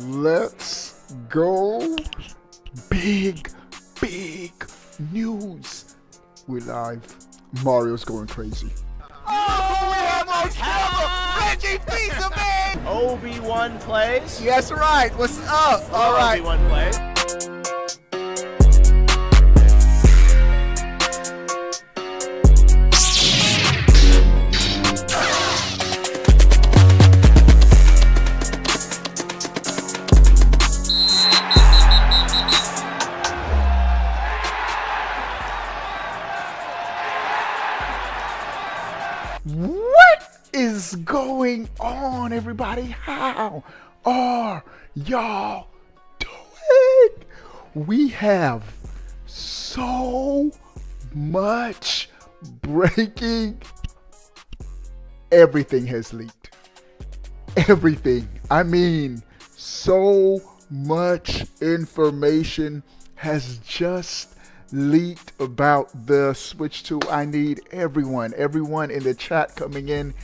Let's go. Big news. We're live. Mario's going crazy. Oh, we have our camera! Reggie Pizza Man! Obi-Wan plays. Yes, right. What's up? All right. Obi-Wan plays. What is going on, everybody? How are y'all doing? We have so much breaking. Everything has leaked. Everything. I mean, so much information has just leaked about the Switch 2. I need everyone in the chat coming in,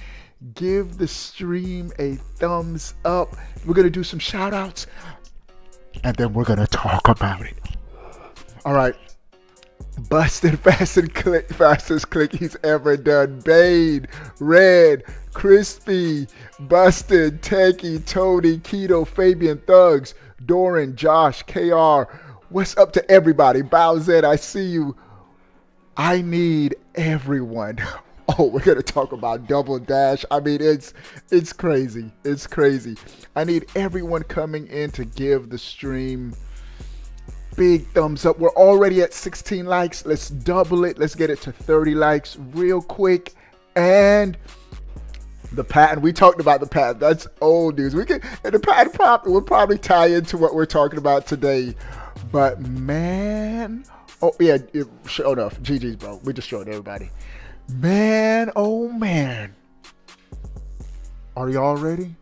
give the stream a thumbs up. We're gonna do some shout outs and then we're gonna talk about it. All right, busted fastest click he's ever done. Bane, Red, Crispy, Busted, Tanky, Tony, Keto, Fabian, Thugs, Doran, Josh, KR. What's up to everybody? Bowsette, I see you. I need everyone. Oh, we're gonna talk about Double Dash. I mean, it's crazy. It's crazy. I need everyone coming in to give the stream big thumbs up. We're already at 16 likes. Let's double it. Let's get it to 30 likes real quick. And the patent, we talked about the patent. That's old news. And the patent will probably tie into what we're talking about today. But man, oh yeah, sure enough, GG's, bro. We just showed everybody. Man, oh man. Are y'all ready?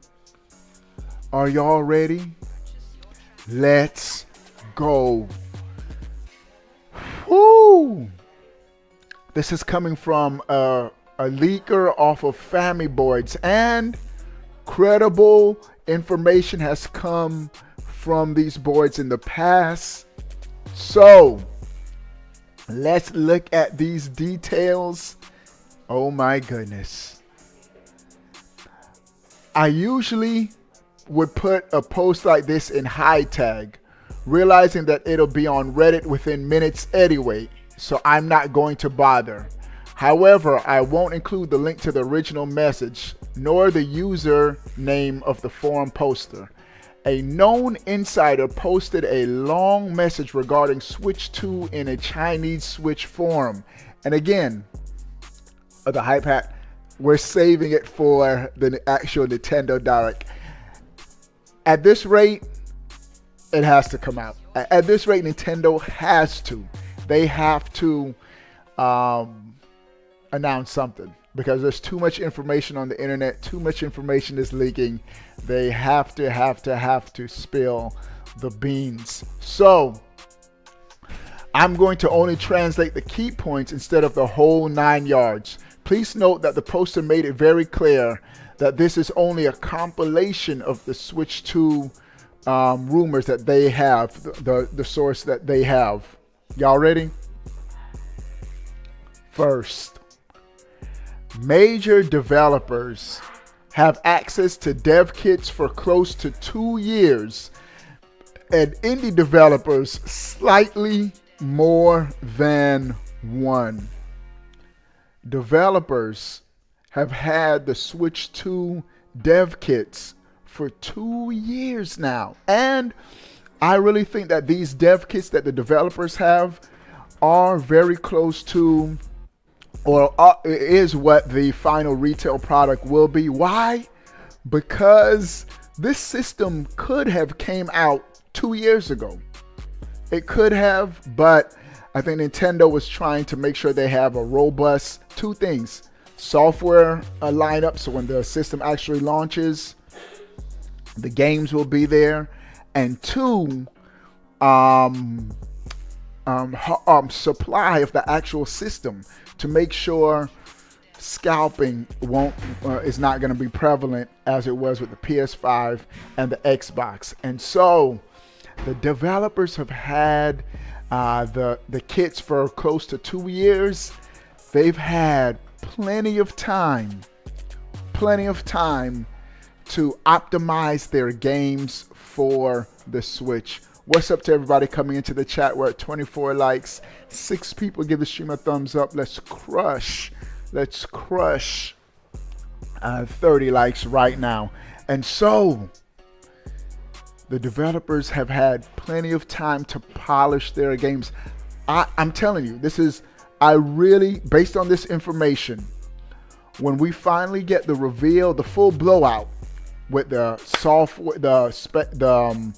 Are y'all ready? Let's go. Woo! This is coming from a leaker off of Family Boards, and credible information has come from these boards in the past. So let's look at these details. Oh my goodness. I usually would put a post like this in high tag, realizing that it'll be on Reddit within minutes anyway, so I'm not going to bother. However, I won't include the link to the original message nor the user name of the forum poster. A known insider posted a long message regarding Switch 2 in a Chinese Switch forum. And again, the hype hat, we're saving it for the actual Nintendo Direct. At this rate, it has to come out. At this rate, Nintendo has to. They have to announce something, because there's too much information on the internet. Too much information is leaking. They have to spill the beans. So I'm going to only translate the key points instead of the whole 9 yards. Please note that the poster made it very clear that this is only a compilation of the Switch 2 rumors that they have, the source that they have. Y'all ready? First, major developers have access to dev kits for close to 2 years, and indie developers slightly more than 1. Developers have had the Switch 2 dev kits for 2 years now, and I really think that these dev kits that the developers have are very close to, or is what the final retail product will be. Why? Because this system could have came out 2 years ago. It could have, but I think Nintendo was trying to make sure they have a robust, two things: software lineup, so when the system actually launches, the games will be there, and two, supply of the actual system, to make sure scalping is not going to be prevalent as it was with the PS5 and the Xbox. And so the developers have had the kits for close to 2 years. They've had plenty of time to optimize their games for the Switch. What's up to everybody coming into the chat? We're at 24 likes. 6 people give the stream a thumbs up. Let's crush 30 likes right now. And so the developers have had plenty of time to polish their games. I'm telling you, based on this information, when we finally get the reveal, the full blowout with the software, the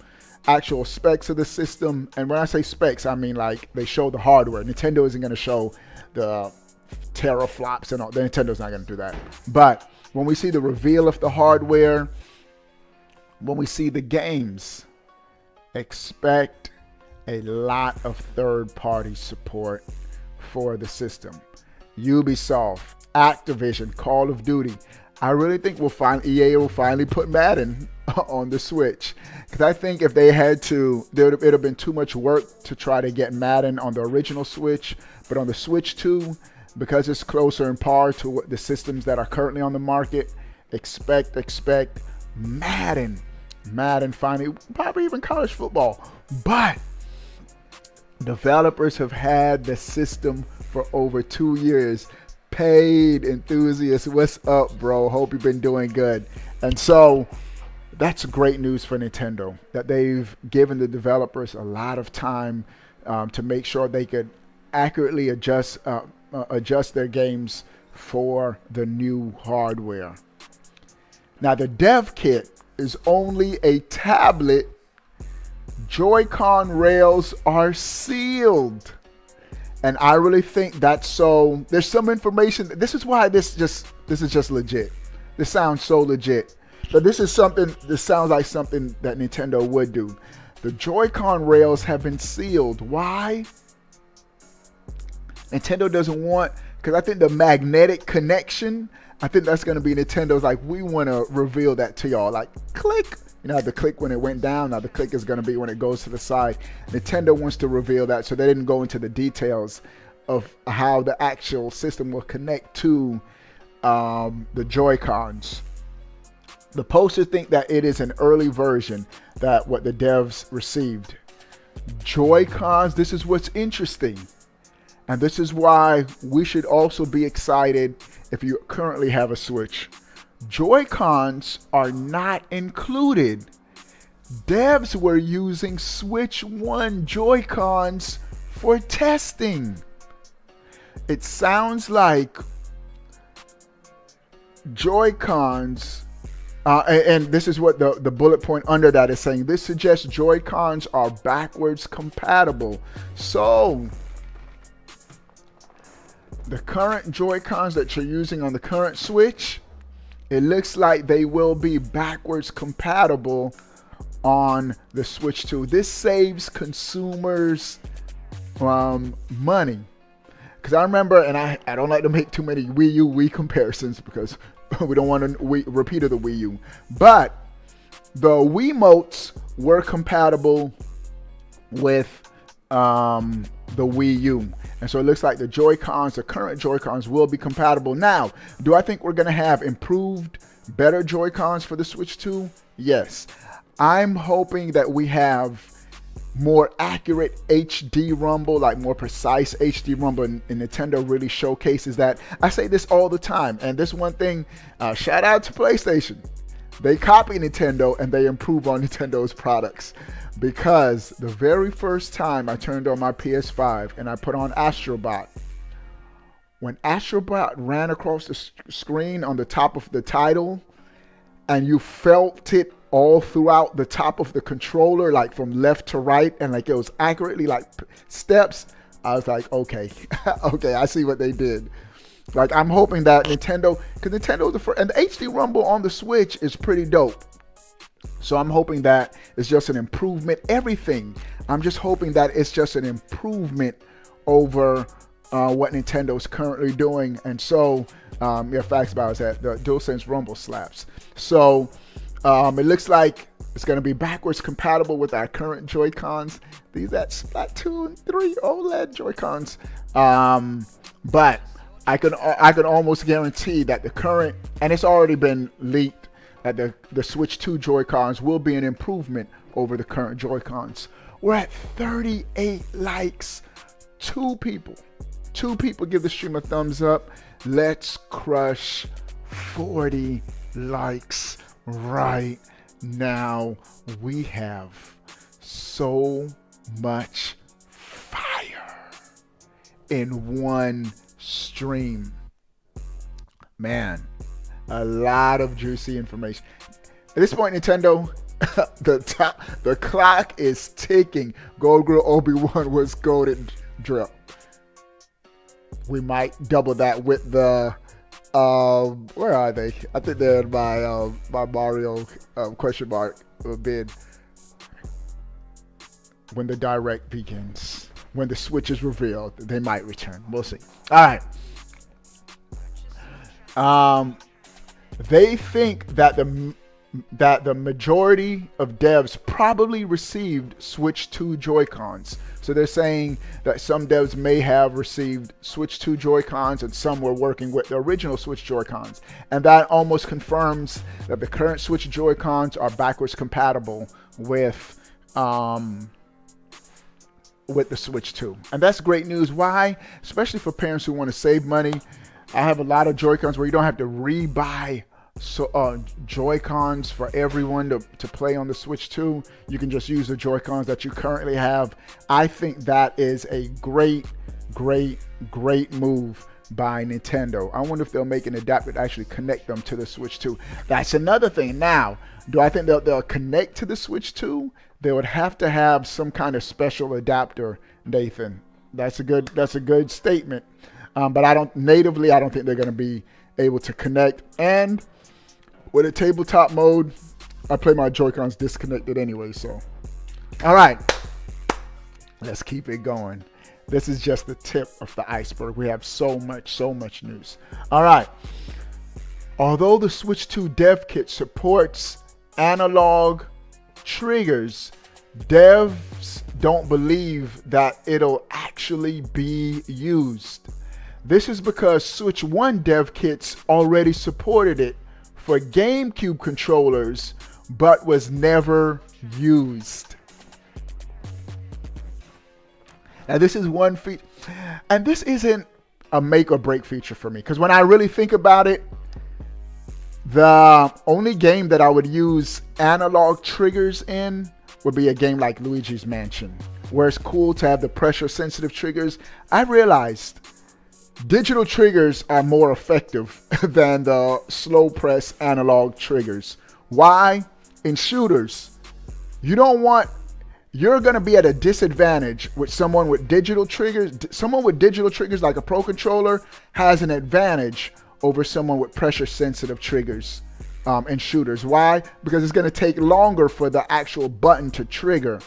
actual specs of the system, and when I say specs, I mean like they show the hardware. Nintendo isn't going to show the teraflops and all. Nintendo's not going to do that. But when we see the reveal of the hardware, when we see the games, expect a lot of third-party support for the system. Ubisoft, Activision, Call of Duty. I really think EA will finally put Madden on the Switch. Because I think if they had to, it would have been too much work to try to get Madden on the original Switch. But on the Switch 2, because it's closer in par to what the systems that are currently on the market, expect Madden finally, probably even college football. But developers have had the system for over 2 years. Paid enthusiasts, what's up, bro? Hope you've been doing good. And so that's great news for Nintendo, that they've given the developers a lot of time to make sure they could accurately adjust their games for the new hardware. Now, the dev kit is only a tablet. Joy-Con rails are sealed. And I really think that's so. There's some information. This is why this is just legit. This sounds so legit. But this sounds like something that Nintendo would do. The Joy-Con rails have been sealed. Why? Nintendo doesn't want, because I think the magnetic connection, I think that's going to be Nintendo's like, we want to reveal that to y'all. Like, click. You know, the click when it went down, now the click is going to be when it goes to the side. Nintendo wants to reveal that, so they didn't go into the details of how the actual system will connect to the Joy-Cons. The posters think that it is an early version, that what the devs received. Joy-Cons, this is what's interesting. And this is why we should also be excited if you currently have a Switch. Joy-Cons are not included. Devs were using Switch 1 Joy-Cons for testing. It sounds like Joy-Cons, and this is what the bullet point under that is saying. This suggests Joy-Cons are backwards compatible. So the current Joy-Cons that you're using on the current Switch, it looks like they will be backwards compatible on the Switch 2. This saves consumers money. Because I remember, and I don't like to make too many Wii U Wii comparisons because we don't want a repeat of the Wii U. But the Wiimotes were compatible with the Wii U. And so it looks like the Joy-Cons, the current Joy-Cons, will be compatible. Now, do I think we're going to have improved, better Joy-Cons for the Switch 2? Yes. I'm hoping that we have more accurate HD rumble, like more precise HD rumble, and Nintendo really showcases that. I say this all the time, and this one thing, shout out to PlayStation. They copy Nintendo and they improve on Nintendo's products. Because the very first time I turned on my PS5 and I put on Astrobot, when Astrobot ran across the screen on the top of the title, and you felt it all throughout the top of the controller, like from left to right, and like it was accurately like steps, I was like, okay, okay, I see what they did. Like, I'm hoping that Nintendo, because Nintendo's the first, and the HD Rumble on the Switch is pretty dope. So I'm hoping that it's just an improvement. Everything, I'm just hoping that it's just an improvement over what Nintendo's currently doing. And so, facts about it is that the DualSense Rumble slaps. So it looks like it's going to be backwards compatible with our current Joy-Cons. These are Splatoon 3 OLED Joy-Cons. But I can almost guarantee that the current, and it's already been leaked, that the Switch 2 Joy-Cons will be an improvement over the current Joy-Cons. We're at 38 likes. Two people give the stream a thumbs up. Let's crush 40 likes right now. We have so much fire in one stream. Man, a lot of juicy information. At this point, Nintendo, the clock is ticking. Gold Grill Obi-Wan was golden drip. We might double that with the where are they? I think they're in my Mario question mark bid. When the direct begins, when the Switch is revealed, they might return. We'll see. All right. They think that the majority of devs probably received Switch 2 Joy-Cons. So they're saying that some devs may have received Switch 2 Joy-Cons and some were working with the original Switch Joy-Cons. And that almost confirms that the current Switch Joy-Cons are backwards compatible with the Switch 2. And that's great news. Why? Especially for parents who want to save money. I have a lot of Joy-Cons where you don't have to rebuy Joy-Cons for everyone to play on the Switch 2. You can just use the Joy-Cons that you currently have. I think that is a great move by Nintendo. I wonder if they'll make an adapter to actually connect them to the Switch 2. That's another thing. Now, do I think they'll connect to the Switch 2? They would have to have some kind of special adapter, Nathan. That's a good statement. But I don't think they're going to be able to connect. And with a tabletop mode, I play my Joy-Cons disconnected anyway, so. All right. Let's keep it going. This is just the tip of the iceberg. We have so much news. All right. Although the Switch 2 dev kit supports analog triggers, devs don't believe that it'll actually be used. This is because Switch 1 dev kits already supported it for GameCube controllers, but was never used. Now this is one feature, and this isn't a make or break feature for me, because when I really think about it, the only game that I would use analog triggers in would be a game like Luigi's Mansion, where it's cool to have the pressure sensitive triggers. I realized digital triggers are more effective than the slow press analog triggers. Why? In shooters, you're going to be at a disadvantage with someone with digital triggers. Someone with digital triggers like a Pro Controller has an advantage over someone with pressure sensitive triggers in shooters. Why? Because it's going to take longer for the actual button to trigger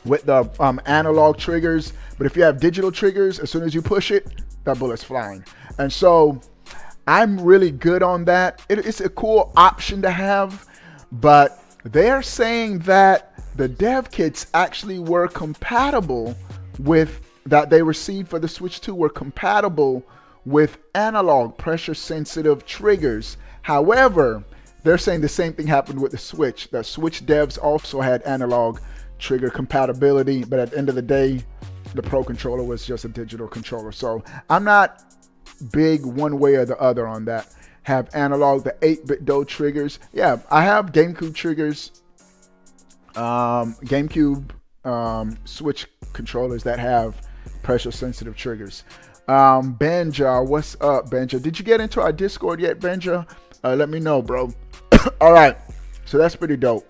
with the analog triggers. But if you have digital triggers, as soon as you push it, that bullet's flying. And so I'm really good on that. It's a cool option to have, but they're saying that the dev kits actually were compatible with, that they received for the Switch 2 were compatible with analog pressure sensitive triggers. However, they're saying the same thing happened with the Switch. The Switch devs also had analog trigger compatibility, but at the end of the day, the Pro Controller was just a digital controller. So I'm not big one way or the other on that. Have analog, the 8-bit DOE triggers. Yeah, I have GameCube triggers, GameCube Switch controllers that have pressure sensitive triggers. Benja, what's up, Benja? Did you get into our Discord yet, Benja? Let me know, bro. All right, so that's pretty dope.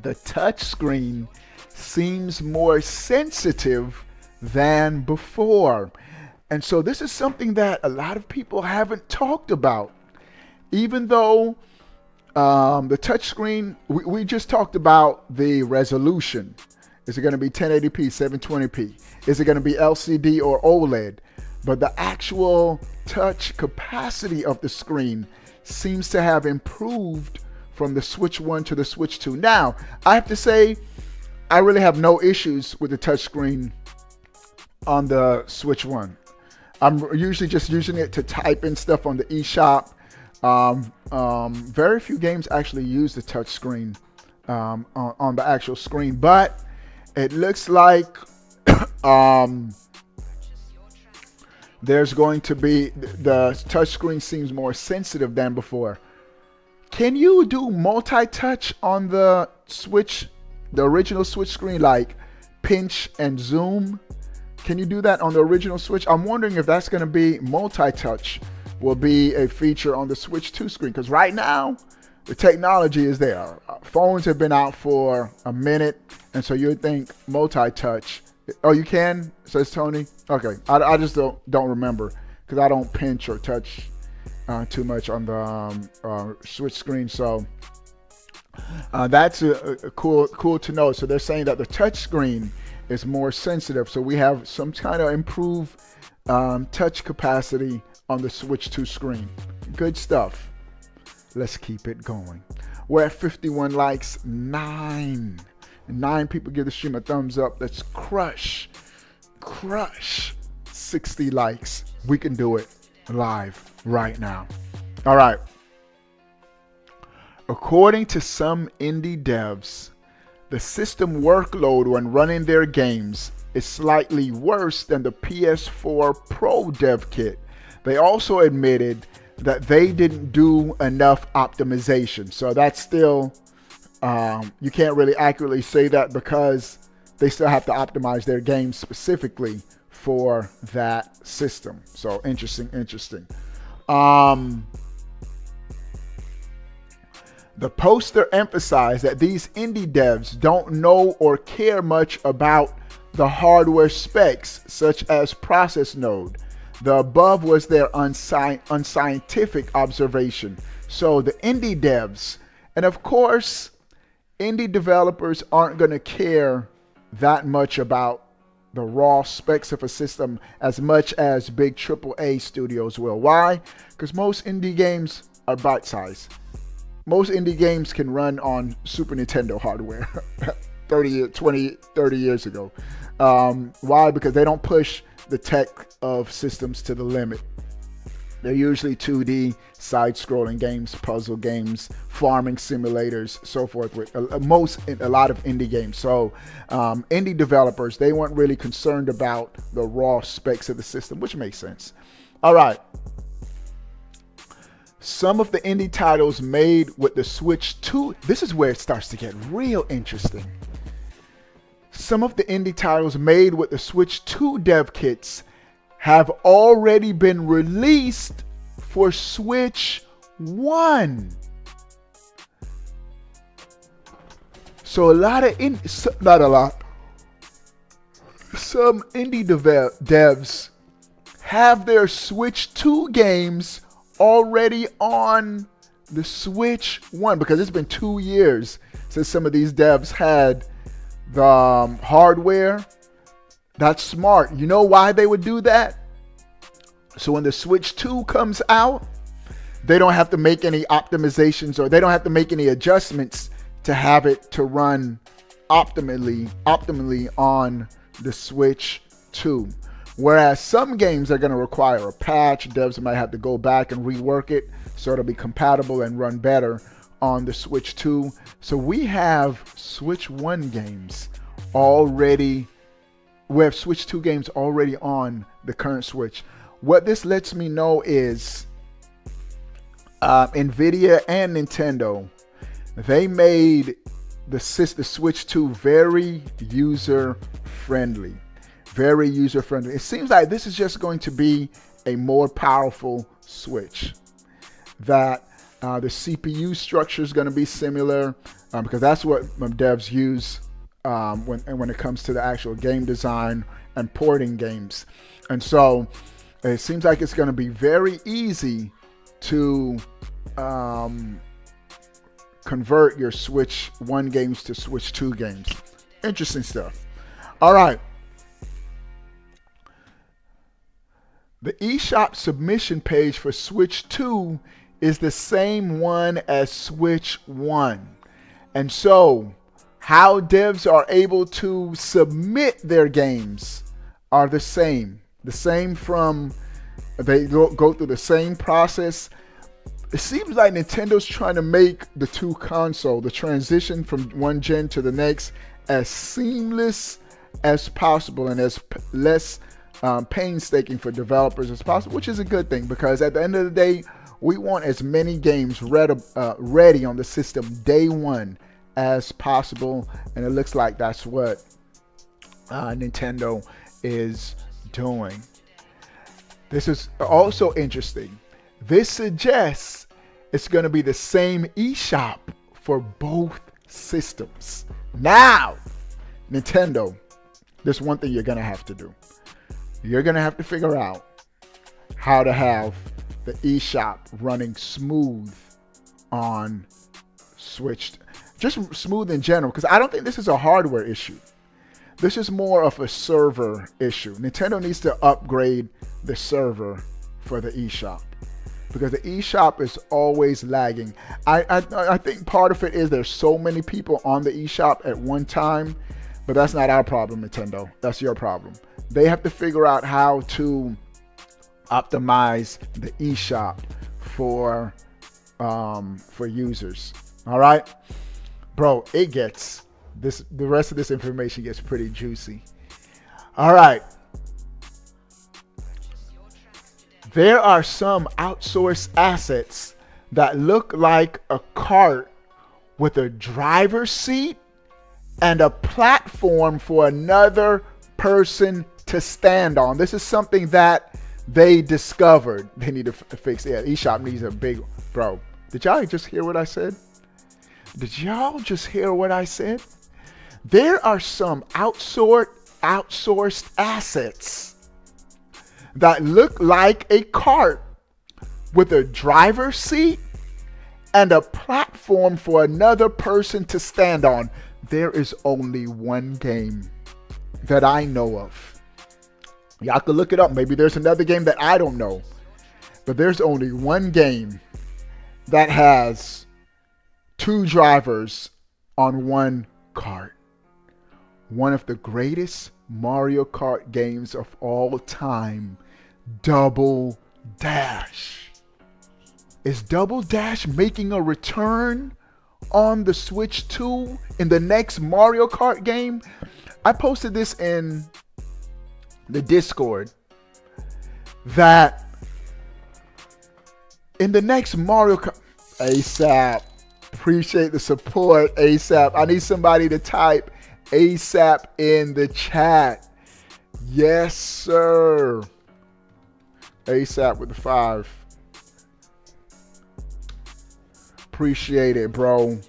The touchscreen seems more sensitive than before. And so this is something that a lot of people haven't talked about. Even though the touchscreen, we just talked about the resolution. Is it going to be 1080p, 720p? Is it going to be LCD or OLED? But the actual touch capacity of the screen seems to have improved from the Switch 1 to the Switch 2. Now, I have to say, I really have no issues with the touchscreen on the Switch 1. I'm usually just using it to type in stuff on the eShop. Very few games actually use the touchscreen on the actual screen, but it looks like there's going to be, the touchscreen seems more sensitive than before. Can you do multi-touch on the Switch, the original Switch screen, like pinch and zoom? Can you do that on the original Switch? I'm wondering if that's going to be multi-touch will be a feature on the Switch 2 screen, because right now the technology is there. Phones have been out for a minute, and so you'd think multi-touch. Oh, you can, says Tony. Okay, I just don't remember, because I don't pinch or touch too much on the Switch screen. So that's a cool to know. So they're saying that the touch screen is more sensitive, so we have some kind of improved touch capacity on the Switch 2 screen. Good stuff. Let's keep it going. We're at 51 likes. 9 people give the stream a thumbs up. Let's crush 60 likes. We can do it live right now. All right. According to some indie devs, the system workload when running their games is slightly worse than the PS4 Pro dev kit. They also admitted that they didn't do enough optimization. So that's still, you can't really accurately say that, because they still have to optimize their games specifically for that system. So interesting. The poster emphasized that these indie devs don't know or care much about the hardware specs, such as process node. The above was their unscientific observation. So the indie devs, and of course, indie developers aren't going to care that much about the raw specs of a system as much as big AAA studios will. Why? Because most indie games are bite-sized. Most indie games can run on Super Nintendo hardware 30 years ago. Why? Because they don't push the tech of systems to the limit. They're usually 2D, side-scrolling games, puzzle games, farming simulators, so forth, with a lot of indie games. So indie developers, they weren't really concerned about the raw specs of the system, which makes sense. All right. Some of the indie titles made with the Switch 2, this is where it starts to get real interesting. Some of the indie titles made with the Switch 2 dev kits have already been released for Switch 1. So some indie devs have their Switch 2 games already on the Switch 1, because it's been 2 years since some of these devs had the hardware. That's smart. You know why they would do that? So when the Switch 2 comes out, they don't have to make any optimizations, or they don't have to make any adjustments to have it to run optimally on the Switch 2. Whereas some games are going to require a patch. Devs might have to go back and rework it so it'll be compatible and run better on the Switch 2. So we have Switch 1 games already. We have Switch 2 games already on the current Switch. What this lets me know is Nvidia and Nintendo, they made the Switch 2 very user-friendly. Very user-friendly. It seems like this is just going to be a more powerful Switch. That the CPU structure is going to be similar, because that's what devs use when it comes to the actual game design and porting games. And so it seems like it's going to be very easy to convert your Switch 1 games to Switch 2 games. Interesting stuff. All right. The eShop submission page for Switch 2 is the same one as Switch 1. And so, how devs are able to submit their games are the same. The same from, they go through the same process. It seems like Nintendo's trying to make the two console, the transition from one gen to the next, as seamless as possible and as less painstaking for developers as possible, which is a good thing, because at the end of the day, we want as many games ready on the system day one as possible, and it looks like that's what Nintendo is doing. This is also interesting. This suggests it's going to be the same eShop for both systems. Now, Nintendo, there's one thing you're going to have to do. You're going to have to figure out how to have the eShop running smooth on Switch. Just smooth in general, because I don't think this is a hardware issue. This is more of a server issue. Nintendo needs to upgrade the server for the eShop, because the eShop is always lagging. I think part of it is there's so many people on the eShop at one time, but that's not our problem, Nintendo. That's your problem. They have to figure out how to optimize the eShop for users. All right, bro. It gets this. The rest of this information gets pretty juicy. All right. There are some outsourced assets that look like a cart with a driver's seat and a platform for another person to stand on. This is something that they discovered. They need to fix. Yeah, eShop needs a big, bro. Did y'all just hear what I said? Did y'all just hear what I said? There are some outsourced assets that look like a cart with a driver's seat and a platform for another person to stand on. There is only one game that I know of. Y'all can look it up. Maybe there's another game that I don't know. But there's only one game that has two drivers on one cart. One of the greatest Mario Kart games of all time, Double Dash. Is Double Dash making a return on the Switch 2 in the next Mario Kart game? I posted this in the Discord that in the next Mario Kart, ASAP, appreciate the support, ASAP. I need somebody to type ASAP in the chat. Yes, sir. ASAP with the 5. Appreciate it, bro.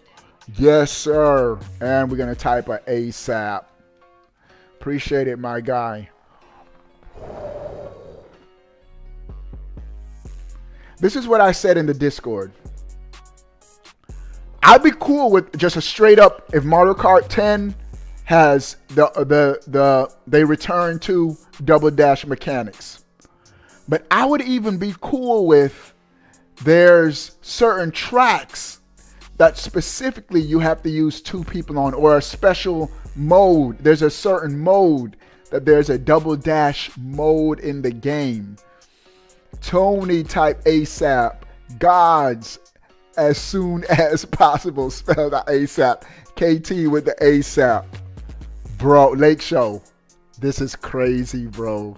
Yes, sir. And we're going to type a ASAP. Appreciate it, my guy. This is what I said in the Discord. I'd be cool with just a straight up, if Mario Kart 10 has they return to Double Dash mechanics. But I would even be cool with there's certain tracks that specifically you have to use 2 people on, or a special mode. There's a certain mode that there's a Double Dash mode in the game. Tony type ASAP. Gods as soon as possible. Spelled out ASAP. KT with the ASAP. Bro, Lake Show. This is crazy, bro.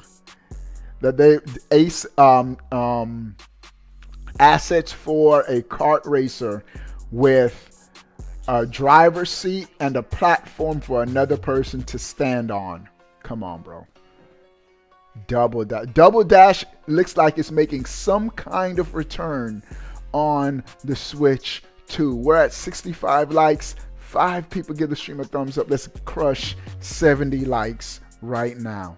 That they assets for a kart racer with a driver's seat and a platform for another person to stand on. Come on, bro. Double Dash looks like it's making some kind of return on the Switch 2. We're at 65 likes. 5 people give the stream a thumbs up. Let's crush 70 likes right now.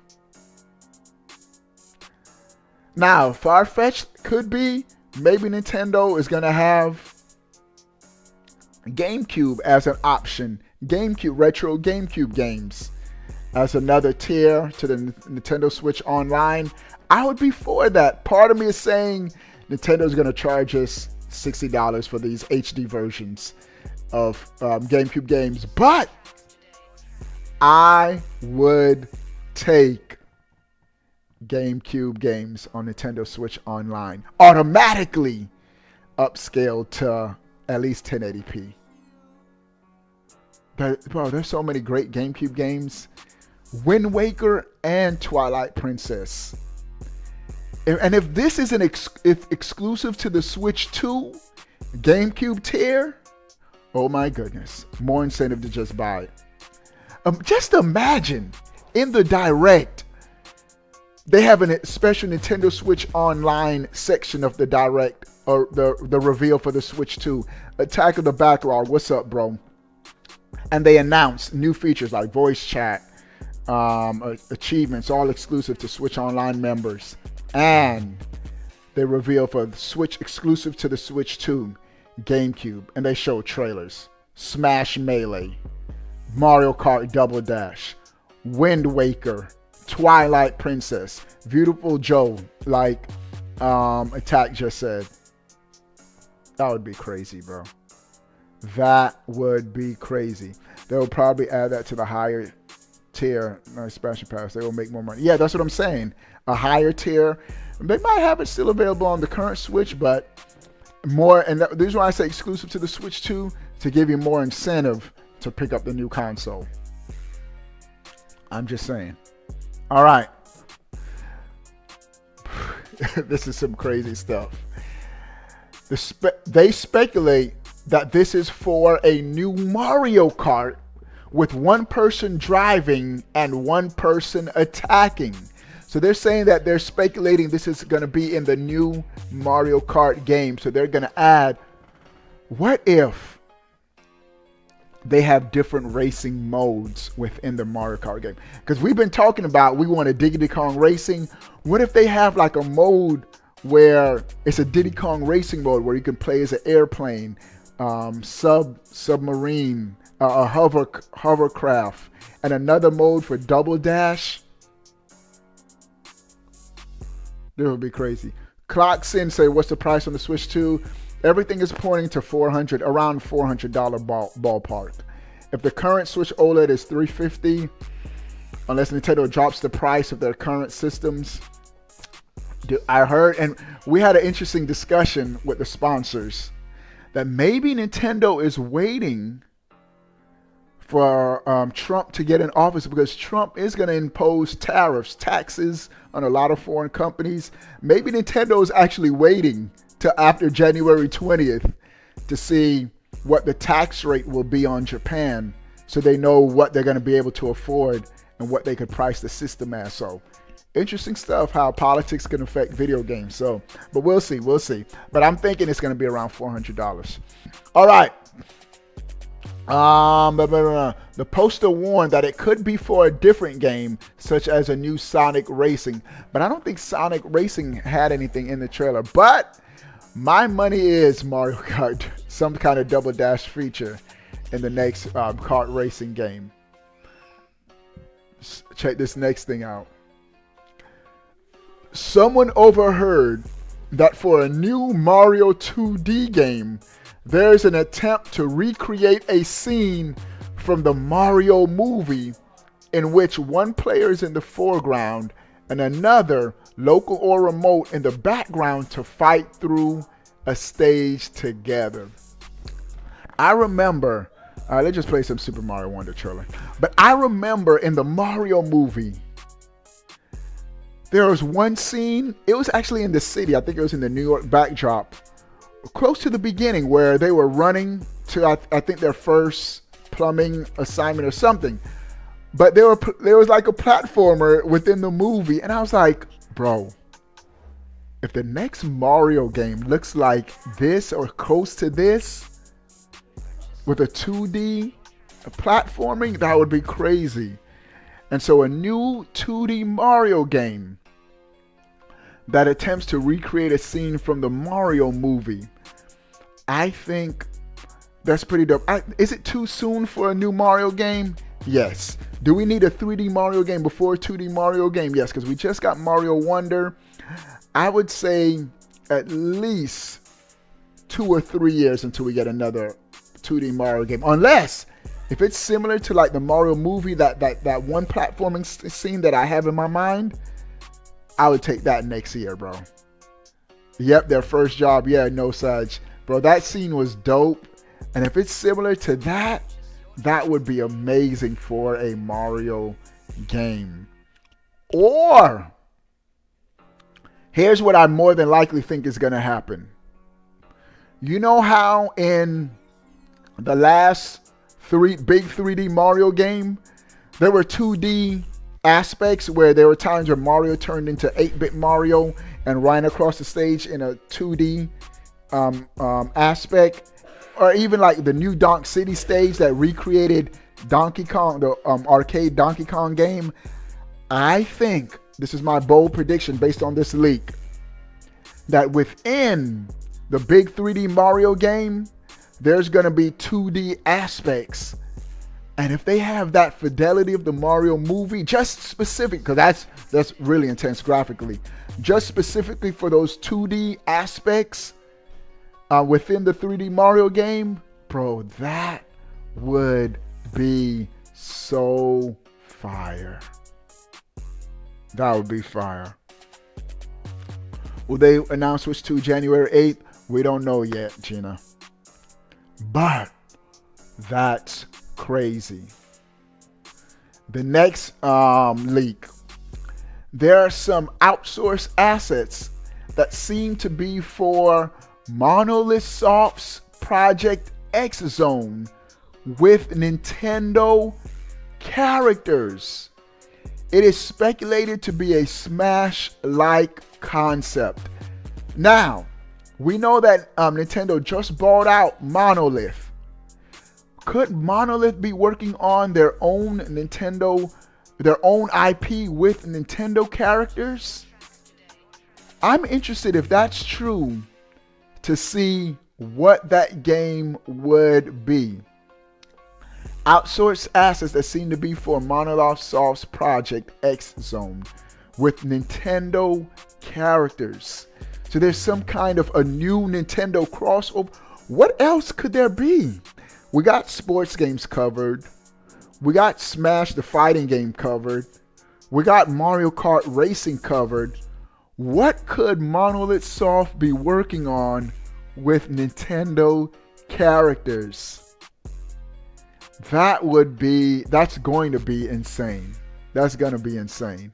Now, far-fetched could be maybe Nintendo is going to have GameCube as an option. GameCube, retro GameCube games as another tier to the Nintendo Switch Online, I would be for that. Part of me is saying Nintendo's going to charge us $60 for these HD versions of GameCube games, but I would take GameCube games on Nintendo Switch Online automatically upscaled to at least 1080p. But, bro, there's so many great GameCube games. Wind Waker and Twilight Princess. And if this is if exclusive to the Switch 2 GameCube tier, oh my goodness, more incentive to just buy it. Just imagine in the Direct, they have a special Nintendo Switch Online section of the Direct, or the reveal for the Switch 2. Attack of the Backlog, what's up, bro? And they announce new features like voice chat, achievements, all exclusive to Switch Online members. And they reveal for the Switch, exclusive to the Switch 2 GameCube, and they show trailers. Smash Melee, Mario Kart Double Dash, Wind Waker, Twilight Princess, Beautiful Joe, like Attack just said. That would be crazy, bro. That would be crazy. They'll probably add that to the higher tier expansion pass. They will make more money. Yeah, that's what I'm saying. A higher tier. They might have it still available on the current Switch, but more. And this is why I say exclusive to the Switch 2, to give you more incentive to pick up the new console. I'm just saying. All right. This is some crazy stuff. They speculate that this is for a new Mario Kart with one person driving and one person attacking. So they're saying that they're speculating this is going to be in the new Mario Kart game. So they're going to add, what if they have different racing modes within the Mario Kart game? Because we've been talking about, we want a Diddy Kong Racing. What if they have like a mode where it's a Diddy Kong Racing mode where you can play as an airplane, submarine, a hovercraft, and another mode for Double Dash? That would be crazy. Clocksin say, what's the price on the Switch 2? Everything is pointing to around $400 ballpark. If the current Switch OLED is $350, unless Nintendo drops the price of their current systems. I heard, and we had an interesting discussion with the sponsors, that maybe Nintendo is waiting for Trump to get in office, because Trump is going to impose taxes on a lot of foreign companies. Maybe Nintendo is actually waiting till after January 20th to see what the tax rate will be on Japan, so they know what they're going to be able to afford and what they could price the system as. So interesting stuff, how politics can affect video games. So, but we'll see. But I'm thinking it's going to be around $400. All right. The poster warned that it could be for a different game, such as a new Sonic Racing. But I don't think Sonic Racing had anything in the trailer. But my money is Mario Kart, some kind of Double Dash feature in the next kart racing game. Check this next thing out. Someone overheard that for a new Mario 2D game, there's an attempt to recreate a scene from the Mario movie in which one player is in the foreground and another, local or remote, in the background to fight through a stage together. I remember, let's just play some Super Mario Wonder trailer. But I remember in the Mario movie, there was one scene, it was actually in the city, I think it was in the New York backdrop, close to the beginning, where they were running to, I think, their first plumbing assignment or something. But there was like a platformer within the movie, and I was like, bro, if the next Mario game looks like this or close to this with a 2D platforming, that would be crazy. And so a new 2D Mario game that attempts to recreate a scene from the Mario movie, I think that's pretty dope. Is it too soon for a new Mario game? Yes. Do we need a 3D Mario game before a 2D Mario game? Yes, because we just got Mario Wonder. I would say at least 2 or 3 years until we get another 2D Mario game. Unless, if it's similar to like the Mario movie, that one platforming scene that I have in my mind, I would take that next year, bro. Yep, their first job. Yeah, no such. Bro, that scene was dope. And if it's similar to that, that would be amazing for a Mario game. Or, here's what I more than likely think is going to happen. You know how in the last big 3D Mario game, there were 2D aspects where there were times where Mario turned into 8-bit Mario and ran across the stage in a 2D aspect, or even like the new Donk City stage that recreated Donkey Kong, the arcade Donkey Kong game. I think, this is my bold prediction based on this leak, that within the big 3D Mario game, there's going to be 2D aspects. And if they have that fidelity of the Mario movie, just specific, because that's really intense graphically, just specifically for those 2D aspects within the 3D Mario game, bro, that would be so fire. That would be fire. Will they announce Switch 2 January 8th? We don't know yet, Gina. But that's crazy. The next leak. There are some outsourced assets that seem to be for Monolith Soft's Project X Zone with Nintendo characters. It is speculated to be a Smash-like concept. Now, we know that Nintendo just bought out Monolith. Could Monolith be working on their own IP with Nintendo characters? I'm interested, if that's true, to see what that game would be. Outsourced assets that seem to be for Monolith Soft's Project X Zone with Nintendo characters. So there's some kind of a new Nintendo crossover. What else could there be? We got sports games covered. We got Smash the fighting game covered. We got Mario Kart Racing covered. What could Monolith Soft be working on with Nintendo characters? That's going to be insane. That's going to be insane.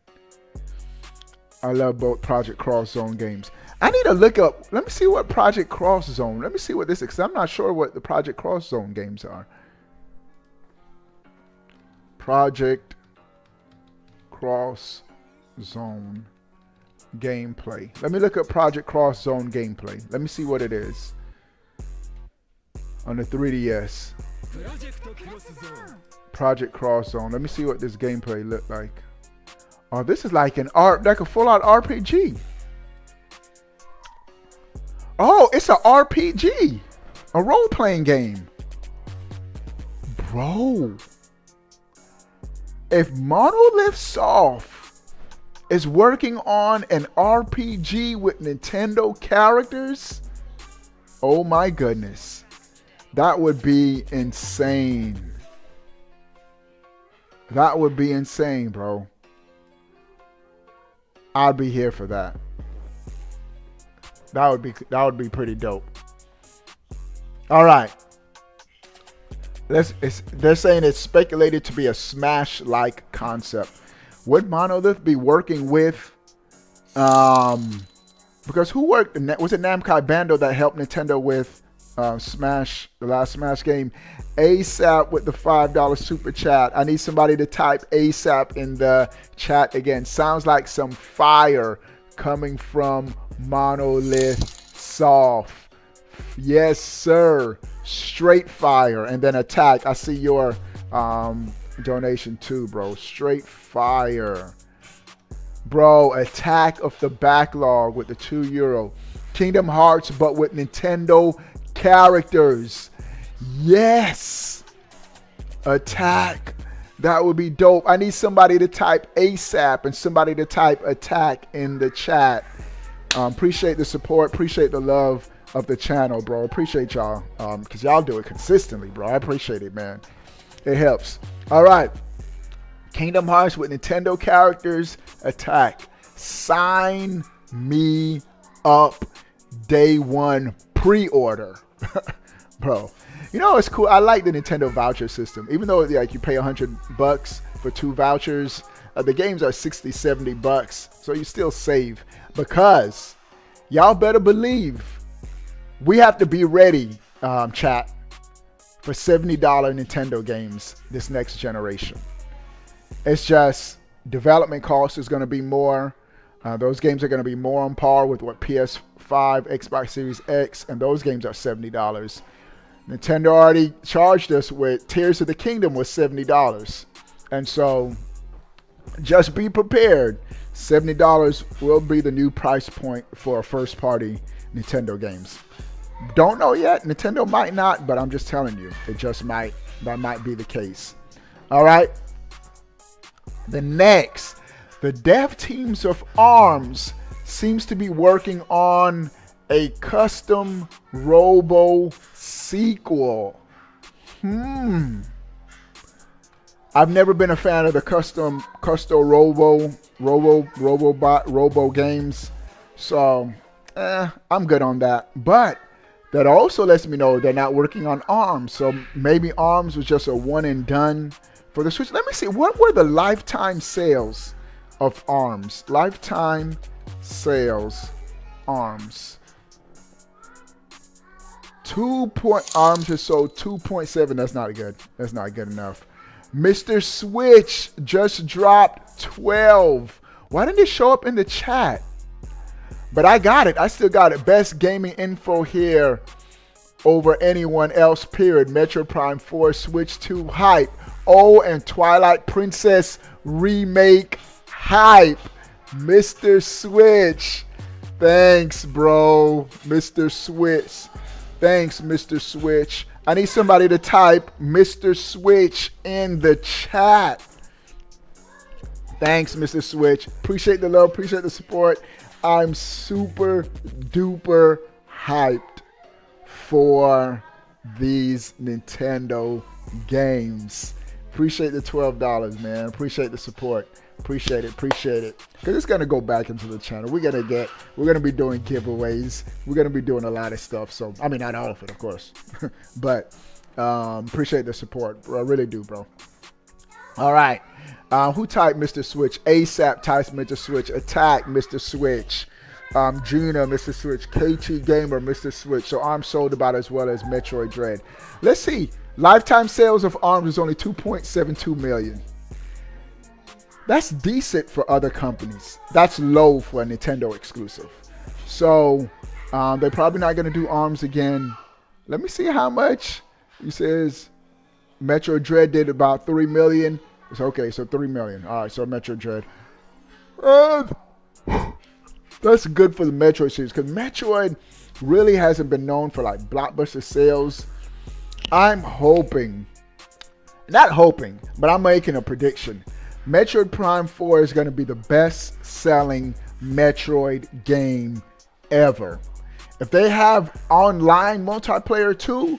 I love both Project Cross Zone games. I need to look up, let me see what Project Cross Zone, let me see what this is, because I'm not sure what the Project Cross Zone games are. Project Cross Zone gameplay. Let me look up Project Cross Zone gameplay. Let me see what it is. On the 3DS. Project Cross Zone. Let me see what this gameplay look like. Oh, this is like like a full-out RPG. Oh, it's a RPG. A role-playing game. Bro. If Monolith Soft is working on an RPG with Nintendo characters, oh my goodness. That would be insane. That would be insane, bro. I'd be here for that. That would be pretty dope. All right. They're saying it's speculated to be a Smash-like concept. Would Monolith be working with? Because who worked? Was it Namco Bandai that helped Nintendo with Smash, the last Smash game? ASAP with the $5 super chat. I need somebody to type ASAP in the chat again. Sounds like some fire coming from Monolith Soft. Yes, sir. Straight fire. And then Attack. I see your donation too, bro. Straight fire. Bro, Attack of the Backlog with the €2. Kingdom Hearts, but with Nintendo characters. Yes. Attack That would be dope. I need somebody to type ASAP and somebody to type attack in the chat. Appreciate the support. Appreciate the love of the channel, bro. Appreciate y'all. Because y'all do it consistently, bro. I appreciate it, man. It helps. All right. Kingdom Hearts with Nintendo characters. Attack. Sign me up. Day one pre-order. Bro. You know it's cool. I like the Nintendo voucher system. Even though like you pay $100 for 2 vouchers, the games are $60-70, so you still save. Because y'all better believe we have to be ready, chat, for $70 Nintendo games this next generation. It's just development cost is going to be more. Those games are going to be more on par with what PS5, Xbox Series X, and those games are $70. Nintendo already charged us with Tears of the Kingdom was $70. And so just be prepared. $70 will be the new price point for first party Nintendo games. Don't know yet. Nintendo might not, but I'm just telling you. It just might. That might be the case. All right. The next. The dev teams of ARMS seems to be working on a custom Robo sequel. I've never been a fan of the custom Robo games, so I'm good on that. But that also lets me know they're not working on ARMS, so maybe ARMS was just a one and done for the Switch. Let me see, what were the lifetime sales of ARMS? Lifetime sales ARMS. ARMS is sold 2.7. That's not good. That's not good enough. Mr. Switch just dropped 12. Why didn't it show up in the chat? But I got it. I still got it. Best gaming info here over anyone else, period. Metroid Prime 4, Switch 2 hype. Oh, and Twilight Princess remake hype. Mr. Switch. Thanks, bro. Mr. Switch. Thanks, Mr. Switch. I need somebody to type Mr. Switch in the chat. Thanks, Mr. Switch. Appreciate the love. Appreciate the support. I'm super duper hyped for these Nintendo games. Appreciate the $12, man. Appreciate the support. Appreciate it. Appreciate it. Because it's going to go back into the channel. We're going to be doing giveaways. We're going to be doing a lot of stuff. So, I mean, not all of it, of course. But appreciate the support. I really do, bro. All right. Who typed Mr. Switch? ASAP types Mr. Switch. Attack Mr. Switch. Gina, Mr. Switch. KT Gamer, Mr. Switch. So I'm sold about as well as Metroid Dread. Let's see. Lifetime sales of ARMS is only 2.72 million. That's decent for other companies. That's low for a Nintendo exclusive. So they're probably not going to do ARMS again. Let me see how much. He says Metroid Dread did about 3 million. It's okay, so 3 million. All right, so Metroid Dread. That's good for the Metroid series because Metroid really hasn't been known for like blockbuster sales. I'm hoping, not hoping, but I'm making a prediction. Metroid Prime 4 is going to be the best-selling Metroid game ever. If they have online multiplayer too,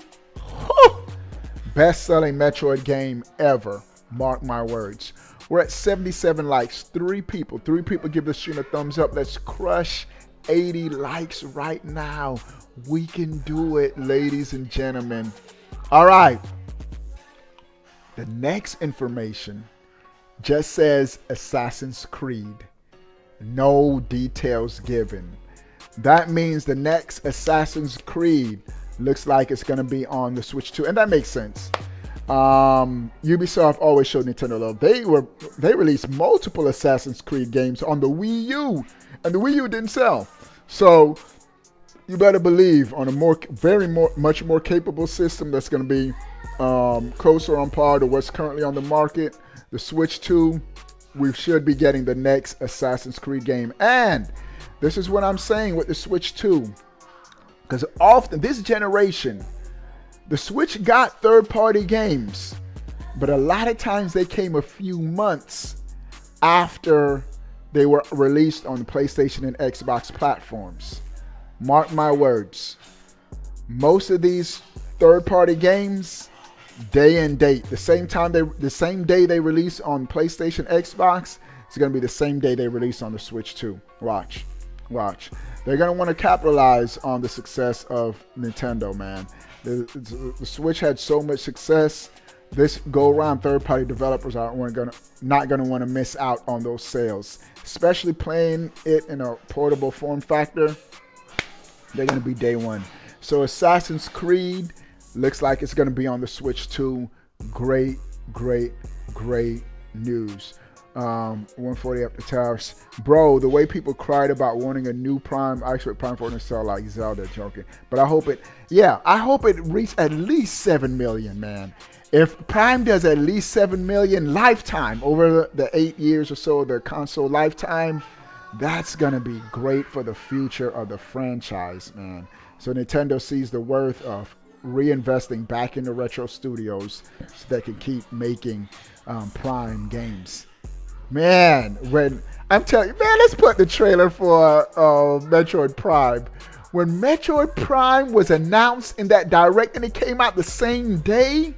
best-selling Metroid game ever. Mark my words. We're at 77 likes. 3 people give this stream a thumbs up. Let's crush 80 likes right now. We can do it, ladies and gentlemen. All right. The next information just says Assassin's Creed. No details given. That means the next Assassin's Creed looks like it's going to be on the Switch 2. And that makes sense. Ubisoft always showed Nintendo love. They released multiple Assassin's Creed games on the Wii U. And the Wii U didn't sell. So you better believe on a much more capable system that's going to be closer on par to what's currently on the market. The Switch 2, we should be getting the next Assassin's Creed game. And this is what I'm saying with the Switch 2. Because often, this generation, the Switch got third-party games. but a lot of times they came a few months after they were released on the PlayStation and Xbox platforms. Mark my words. Most of these third-party games, day and date, the same day they release on PlayStation, Xbox, it's gonna be the same day they release on the Switch too. Watch. They're gonna want to capitalize on the success of Nintendo, man. The Switch had so much success. This go around, third-party developers are not gonna want to miss out on those sales, especially playing it in a portable form factor. They're gonna be day one. So Assassin's Creed looks like it's gonna be on the Switch too. Great news. 140 up the towers, bro. The way people cried about wanting a new Prime, I expect Prime 4 to sell like Zelda. Joking, but I hope it reaches at least 7 million, man. If Prime does at least 7 million lifetime over the 8 years or so of the console lifetime, that's gonna be great for the future of the franchise, man. So Nintendo sees the worth of reinvesting back into retro studios so they can keep making Prime games. Man, when I'm telling you, man, let's put the trailer for Metroid Prime. When Metroid Prime was announced in that direct and it came out the same day,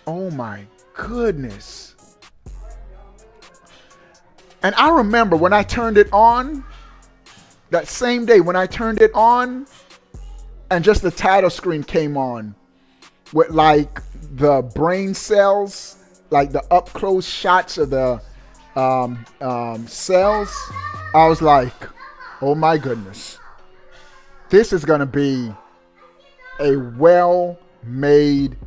oh my goodness. And I remember when I turned it on, that same day when I turned it on, and just the title screen came on with like the brain cells, like the up close shots of the cells, I was like, oh my goodness, this is gonna be a well-made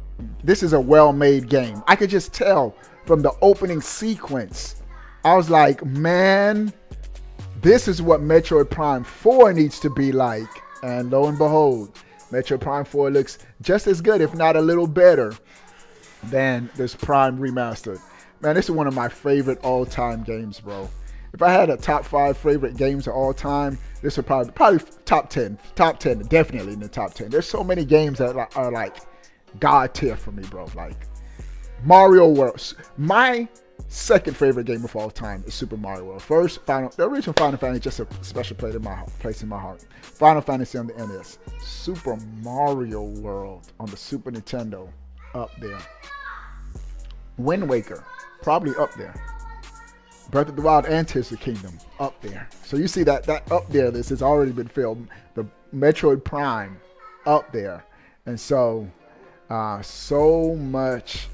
game. I could just tell from the opening sequence. I was like, man, this is what Metroid Prime 4 needs to be like. And lo and behold, Metroid Prime 4 looks just as good, if not a little better, than this Prime Remastered. Man, this is one of my favorite all-time games, bro. If I had a top 5 favorite games of all time, this would probably top 10. Top 10, definitely in the top 10. There's so many games that are like God tier for me, bro. Like Mario World. My second favorite game of all time is Super Mario World. First, the original Final Fantasy, just a special place in my heart. Final Fantasy on the NES. Super Mario World on the Super Nintendo, up there. Wind Waker, probably up there. Breath of the Wild and Tears of the Kingdom, up there. So you see that up there, this has already been filmed. The Metroid Prime, up there. And so, so much.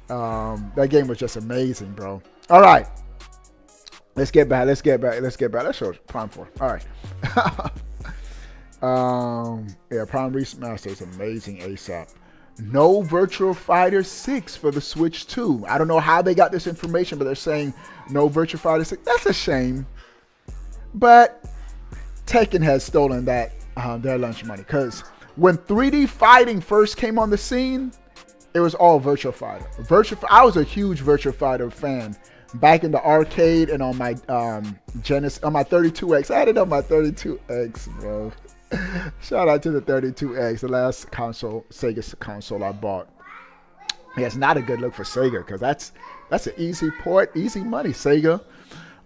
That game was just amazing, bro. All right. Let's get back. Let's show Prime 4. All right. Yeah, Prime Remaster is amazing ASAP. No Virtua Fighter 6 for the Switch 2. I don't know how they got this information, but they're saying no Virtua Fighter 6. That's a shame. But Tekken has stolen that their lunch money. Because when 3D fighting first came on the scene, it was all Virtua Fighter. I was a huge Virtua Fighter fan back in the arcade and on my Genesis, on my 32X. I had it on my 32X, bro. Shout out to the 32X, the last console, Sega console I bought. Yeah, it's not a good look for Sega because that's an easy port, easy money, Sega.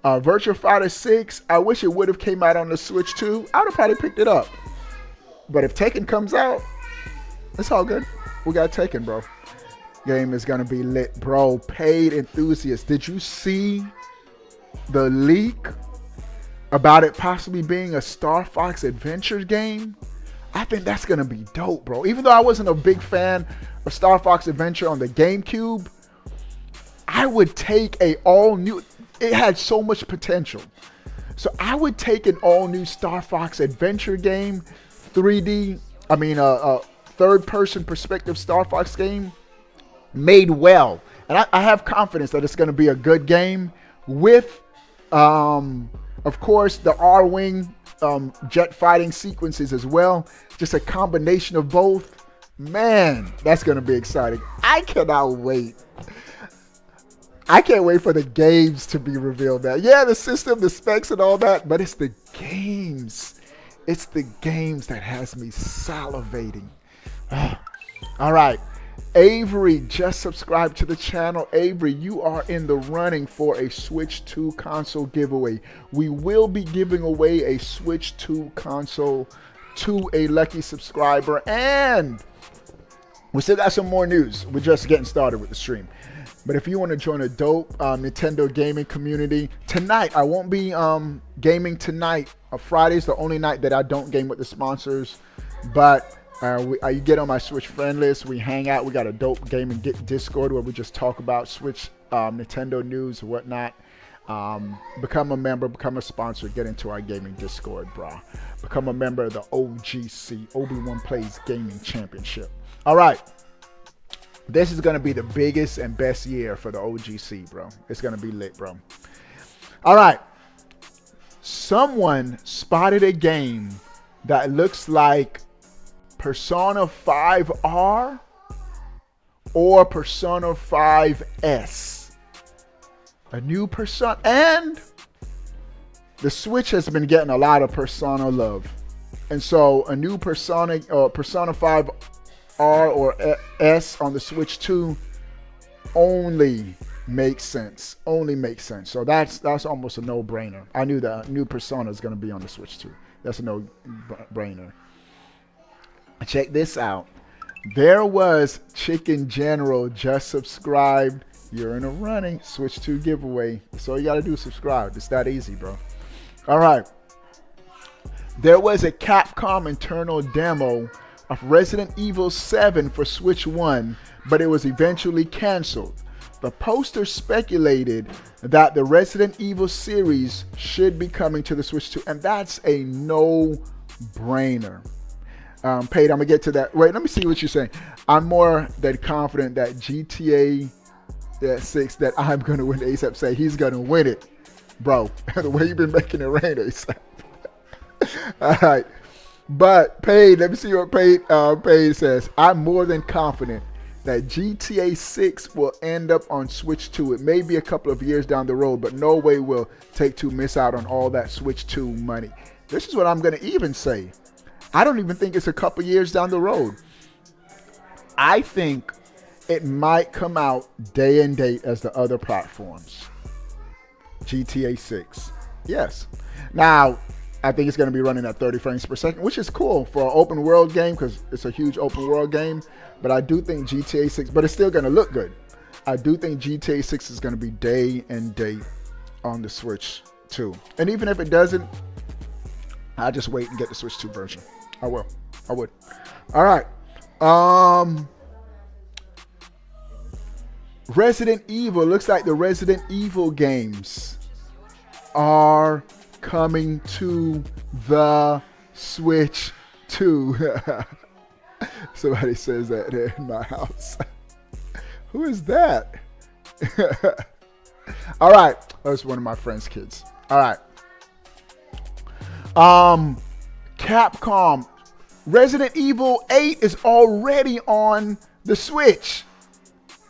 Virtua Fighter 6, I wish it would have came out on the Switch too. I would have probably picked it up. But if Tekken comes out, it's all good. We got Tekken, bro. Game is gonna be lit, bro. Paid Enthusiast. Did you see the leak about it possibly being a Star Fox Adventure game? I think that's gonna be dope, bro. Even though I wasn't a big fan of Star Fox Adventure on the GameCube, I would take a all new. It had so much potential, so I would take an all new Star Fox Adventure game, 3D. I mean, third-person perspective Star Fox game made well, and I have confidence that it's going to be a good game with, of course, the R-Wing jet fighting sequences as well. Just a combination of both. Man, that's going to be exciting. I cannot wait. I can't wait for the games to be revealed now. Yeah, the system, the specs and all that, but it's the games. It's the games that has me salivating. All right. Avery just subscribed to the channel. Avery, you are in the running for a Switch 2 console giveaway. We will be giving away a Switch 2 console to a lucky subscriber, and we still got some more news. We're just getting started with the stream. But if you want to join a dope Nintendo gaming community, tonight, I won't be gaming tonight. Friday's the only night that I don't game with the sponsors. But you get on my Switch friend list. We hang out. We got a dope gaming Discord where we just talk about Switch, Nintendo news and whatnot. Become a member, become a sponsor, get into our gaming Discord, bro. Become a member of the OGC, Obi-Wan Plays Gaming Championship. All right. This is going to be the biggest and best year for the OGC, bro. It's going to be lit, bro. All right. Someone spotted a game that looks like Persona 5R or Persona 5S. A new Persona. And the Switch has been getting a lot of Persona love. And so a new Persona 5 R or S on the Switch 2 only makes sense. Only makes sense. So that's almost a no-brainer. I knew the new Persona is going to be on the Switch 2. That's a no-brainer. Check this out. There was Chicken General just subscribed. You're in a running Switch 2 giveaway. That's all you got to do, subscribe. It's that easy, bro. All right. There was a Capcom internal demo of Resident Evil 7 for Switch 1, but it was eventually canceled. The poster speculated that the Resident Evil series should be coming to the Switch 2, and that's a no-brainer. Paige, I'm going to get to that. Wait, let me see what you're saying. I'm more than confident that GTA 6, that I'm going to win. ASAP say he's going to win it. Bro, the way you've been making it rain, ASAP. All right. But Paige, let me see what Paige says. I'm more than confident that GTA 6 will end up on Switch 2. It may be a couple of years down the road, but no way will Take-Two miss out on all that Switch 2 money. This is what I'm going to even say. I don't even think it's a couple years down the road. I think it might come out day and date as the other platforms. GTA 6. Yes. Now, I think it's going to be running at 30 frames per second, which is cool for an open world game because it's a huge open world game. But I do think GTA 6, but it's still going to look good. I do think GTA 6 is going to be day and date on the Switch 2. And even if it doesn't, I'll just wait and get the Switch 2 version. I will. I would. All right. Resident Evil. Looks like the Resident Evil games are coming to the Switch 2. Somebody says that in my house. Who is that? All right. That's one of my friend's kids. All right. Capcom. Resident Evil 8 is already on the Switch,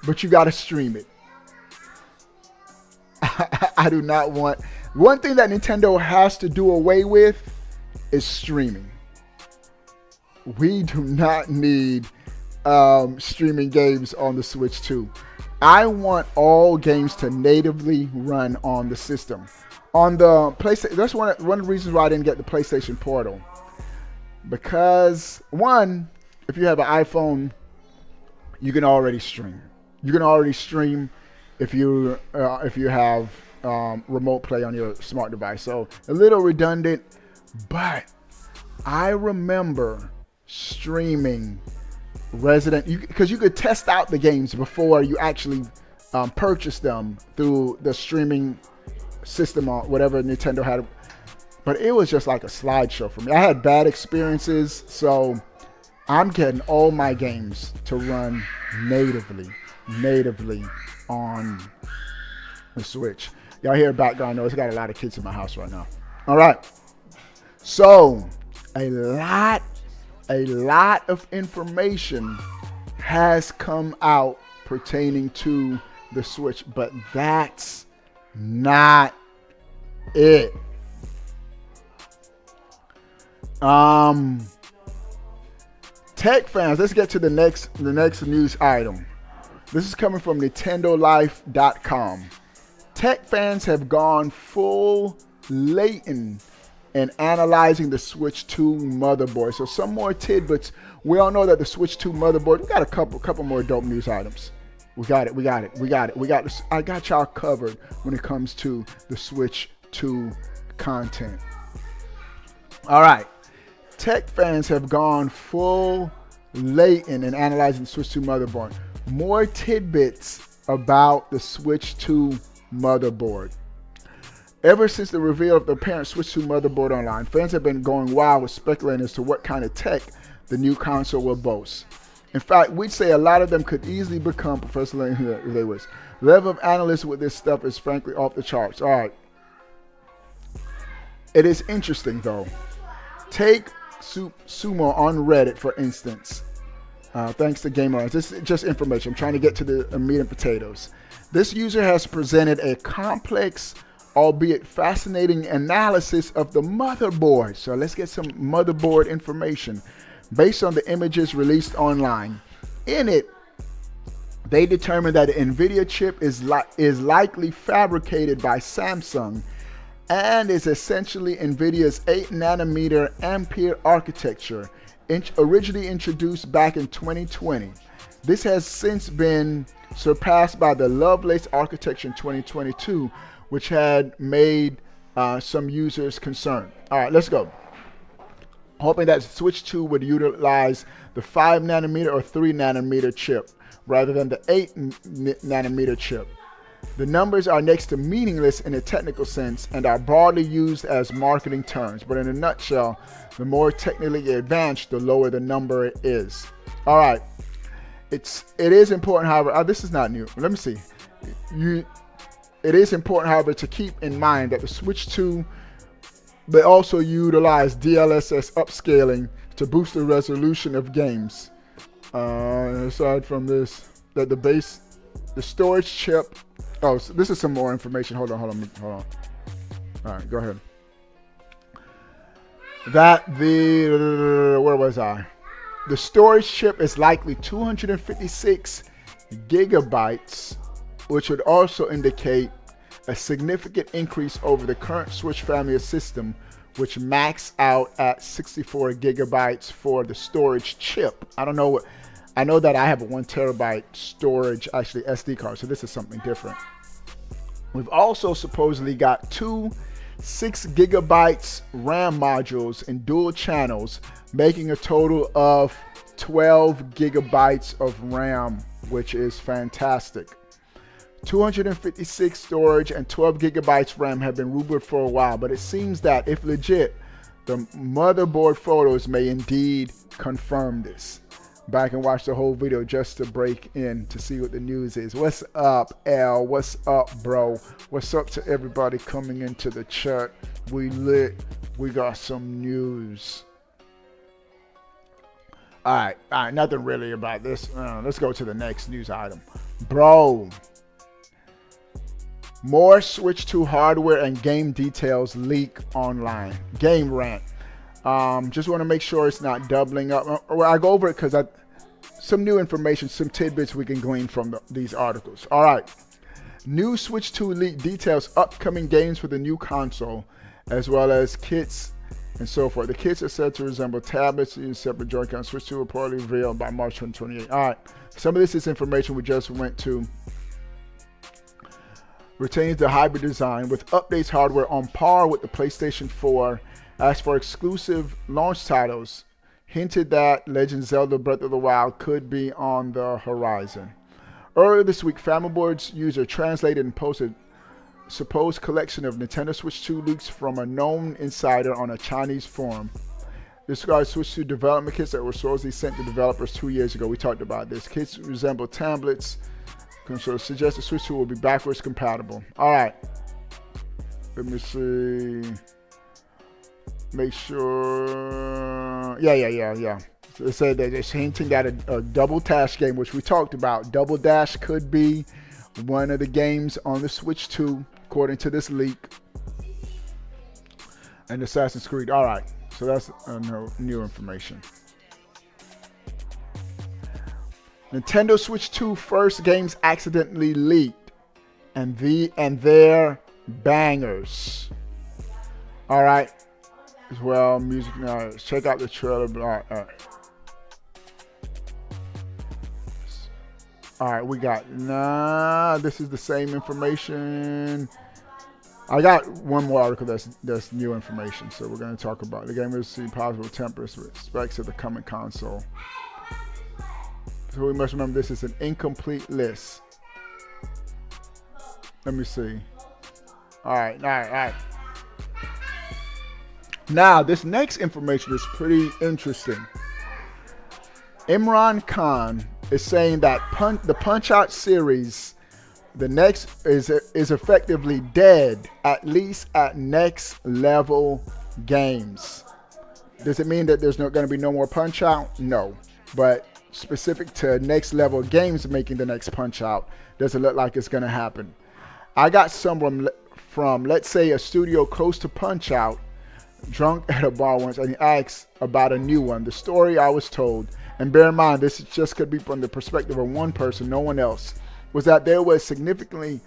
but you got to stream it. I do not want... One thing that Nintendo has to do away with is streaming. We do not need streaming games on the Switch 2. I want all games to natively run on the system. On the PlayStation, that's one of the reasons why I didn't get the PlayStation Portal. Because, one, if you have an iPhone, you can already stream. You can already stream if you have remote play on your smart device. So a little redundant, but I remember streaming because you could test out the games before you actually purchase them through the streaming system or whatever Nintendo had. But it was just like a slideshow for me. I had bad experiences, so I'm getting all my games to run natively on the Switch. Y'all hear background noise? I got a lot of kids in my house right now. All right. So a lot of information has come out pertaining to the Switch, but that's not it. Tech fans, let's get to the next news item. This is coming from NintendoLife.com. Tech fans have gone full Leighton in analyzing the Switch 2 motherboard. So some more tidbits. We all know that the Switch 2 motherboard. We got a couple more dope news items. We got it. I got y'all covered when it comes to the Switch 2 content. All right. Tech fans have gone full Leighton in analyzing the Switch 2 motherboard. More tidbits about the Switch 2 motherboard. Ever since the reveal of the apparent Switch 2 motherboard online, fans have been going wild with speculating as to what kind of tech the new console will boast. In fact, we'd say a lot of them could easily become professional if they wish. The level of analysis with this stuff is frankly off the charts. All right. It is interesting though. Take Sumo on Reddit, for instance. Thanks to Gamer. This is just information. I'm trying to get to the meat and potatoes. This user has presented a complex, albeit fascinating analysis of the motherboard. So let's get some motherboard information based on the images released online. In it, they determined that the NVIDIA chip is likely fabricated by Samsung and is essentially NVIDIA's 8nm Ampere architecture, originally introduced back in 2020. This has since been surpassed by the Lovelace architecture in 2022, which had made some users concerned. All right, let's go. Hoping that Switch 2 would utilize the 5nm or 3nm chip rather than the 8nm chip. The numbers are next to meaningless in a technical sense and are broadly used as marketing terms, but in a nutshell, the more technically advanced, the lower the number is. All right, it is important, however, this is not new. Let me see. It is important, however, to keep in mind that the Switch 2, they also utilize DLSS upscaling to boost the resolution of games. Aside from this, that the storage chip. Oh, so this is some more information. Hold on. All right, go ahead. Where was I? The storage chip is likely 256 gigabytes, which would also indicate a significant increase over the current Switch family of system, which max out at 64 gigabytes for the storage chip. I know that I have a 1 terabyte storage, actually SD card, so this is something different. We've also supposedly got two 6 gigabytes RAM modules in dual channels, making a total of 12 gigabytes of RAM, which is fantastic. 256 storage and 12 gigabytes RAM have been rumored for a while, but it seems that if legit, the motherboard photos may indeed confirm this. Back and watch the whole video just to break in to see what the news is. What's up, L? What's up, bro? What's up to everybody coming into the chat? We lit. We got some news. All right, nothing really about this. Let's go to the next news item. Bro, more Switch 2 hardware and game details leak online. Game rant. Just want to make sure it's not doubling up. Well, I go over it because some new information, some tidbits we can glean from these articles. All right. New Switch 2 leak details upcoming games for the new console, as well as kits and so forth. The kits are said to resemble tablets using separate Joy-Con. Switch 2 will probably reveal by March 2028. All right. Some of this is information we just went to. Retains the hybrid design with updates hardware on par with the PlayStation 4. As for exclusive launch titles, hinted that Legend of Zelda Breath of the Wild could be on the horizon. Earlier this week, Famiboard's user translated and posted supposed collection of Nintendo Switch 2 leaks from a known insider on a Chinese forum. Describes Switch 2 development kits that were supposedly sent to developers 2 years ago. We talked about this. Kits resemble tablets. So suggests the Switch 2 will be backwards compatible. All right. Let me see. Make sure. Yeah. It said that it's hinting at a Double Dash game, which we talked about. Double Dash could be one of the games on the Switch 2, according to this leak. And Assassin's Creed. All right. So that's new information. Nintendo Switch 2 first games accidentally leaked, and they're bangers. All right, as well, music now. Check out the trailer. All right, we got this is the same information. I got one more article that's new information, so we're going to talk about the game. Will see positive tempers with respect to the coming console. So we must remember this is an incomplete list. Let me see. All right. Now, this next information is pretty interesting. Imran Khan is saying that the Punch-Out series, the next is effectively dead, at least at next level games. Does it mean that there's not going to be no more Punch-Out? No, but specific to next level games making the next Punch-Out, does it look like it's going to happen? I got someone from, let's say, a studio close to Punch-Out, drunk at a bar once, and he asked about a new one. The story I was told, and bear in mind, this just could be from the perspective of one person, no one else, was that there was significantly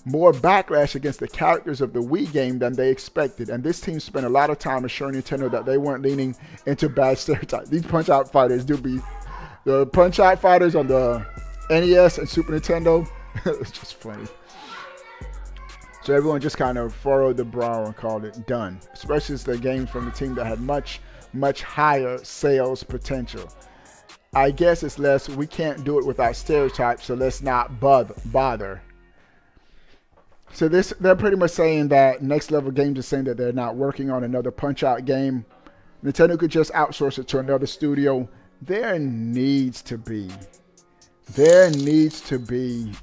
more backlash against the characters of the Wii game than they expected, and this team spent a lot of time assuring Nintendo that they weren't leaning into bad stereotypes. These Punch-Out fighters do be the Punch-Out fighters on the NES and Super Nintendo. It's just funny. So everyone just kind of furrowed the brow and called it done, especially as the game from the team that had much higher sales potential. I guess it's less, we can't do it without stereotypes, so let's not bother. So they're pretty much saying that Next Level Games is saying that they're not working on another Punch-Out game. Nintendo could just outsource it to another studio. There needs to be